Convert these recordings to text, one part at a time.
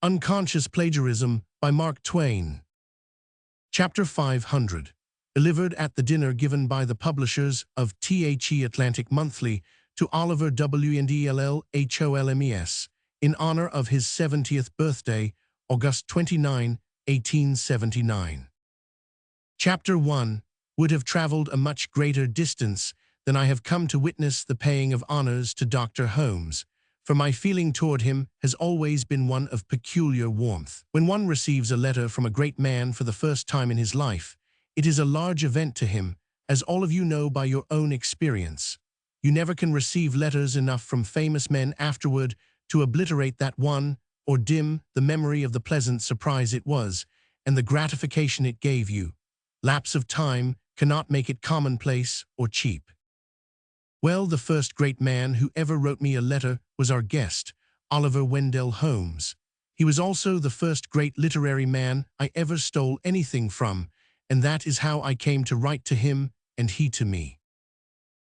Unconscious Plagiarism by Mark Twain. Chapter 500. Delivered at the dinner given by the publishers of The Atlantic Monthly to Oliver Wendell in honor of his 70th birthday, August 29, 1879. Chapter 1. Would have traveled a much greater distance than I have come to witness the paying of honors to Dr. Holmes, for my feeling toward him has always been one of peculiar warmth. When one receives a letter from a great man for the first time in his life, it is a large event to him, as all of you know by your own experience. You never can receive letters enough from famous men afterward to obliterate that one, or dim the memory of the pleasant surprise it was, and the gratification it gave you. Lapse of time cannot make it commonplace or cheap. Well, the first great man who ever wrote me a letter was our guest, Oliver Wendell Holmes. He was also the first great literary man I ever stole anything from, and that is how I came to write to him and he to me.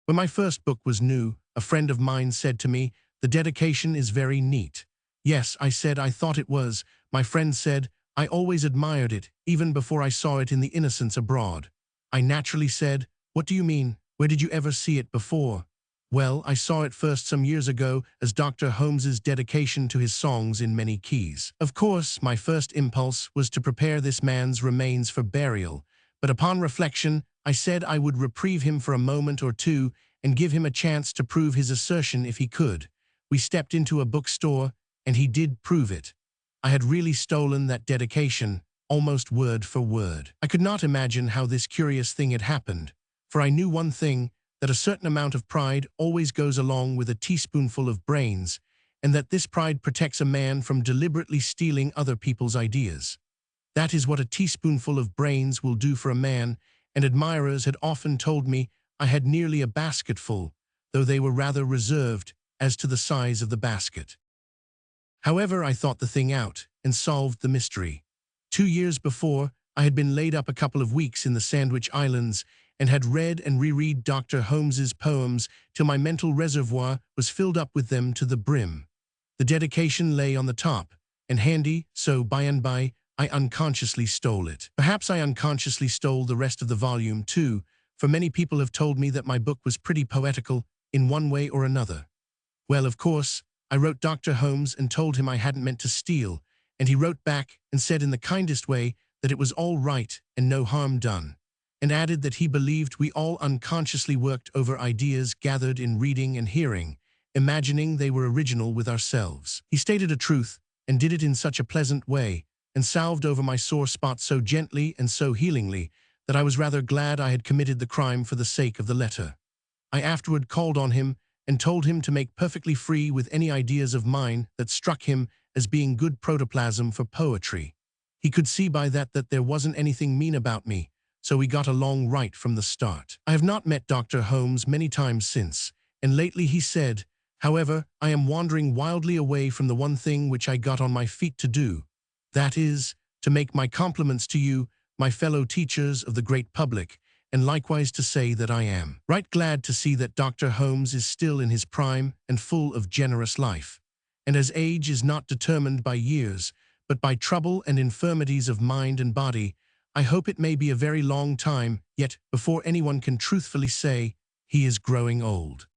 When my first book was new, a friend of mine said to me, "The dedication is very neat." Yes, I said I thought it was. My friend said, "I always admired it, even before I saw it in The Innocents Abroad." I naturally said, "What do you mean? Where did you ever see it before?" "Well, I saw it first some years ago as Dr. Holmes's dedication to his songs in many keys." Of course, my first impulse was to prepare this man's remains for burial, but upon reflection, I said I would reprieve him for a moment or two and give him a chance to prove his assertion if he could. We stepped into a bookstore, and he did prove it. I had really stolen that dedication, almost word for word. I could not imagine how this curious thing had happened, for I knew one thing, that a certain amount of pride always goes along with a teaspoonful of brains, and that this pride protects a man from deliberately stealing other people's ideas. That is what a teaspoonful of brains will do for a man, and admirers had often told me I had nearly a basketful, though they were rather reserved as to the size of the basket. However, I thought the thing out and solved the mystery. 2 years before, I had been laid up a couple of weeks in the Sandwich Islands and had read and reread Dr. Holmes's poems till my mental reservoir was filled up with them to the brim. The dedication lay on the top, and handy, so by and by I unconsciously stole it. Perhaps I unconsciously stole the rest of the volume too, for many people have told me that my book was pretty poetical in one way or another. Well, of course, I wrote Dr. Holmes and told him I hadn't meant to steal, and he wrote back and said in the kindest way that it was all right and no harm done, and added that he believed we all unconsciously worked over ideas gathered in reading and hearing, imagining they were original with ourselves. He stated a truth, and did it in such a pleasant way, and salved over my sore spot so gently and so healingly, that I was rather glad I had committed the crime for the sake of the letter. I afterward called on him and told him to make perfectly free with any ideas of mine that struck him as being good protoplasm for poetry. He could see by that there wasn't anything mean about me, so we got along right from the start. I have not met Dr. Holmes many times since, and lately he said, "However, I am wandering wildly away from the one thing which I got on my feet to do. That is, to make my compliments to you, my fellow teachers of the great public, and likewise to say that I am right glad to see that Dr. Holmes is still in his prime and full of generous life. And as age is not determined by years, but by trouble and infirmities of mind and body, I hope it may be a very long time yet before anyone can truthfully say he is growing old."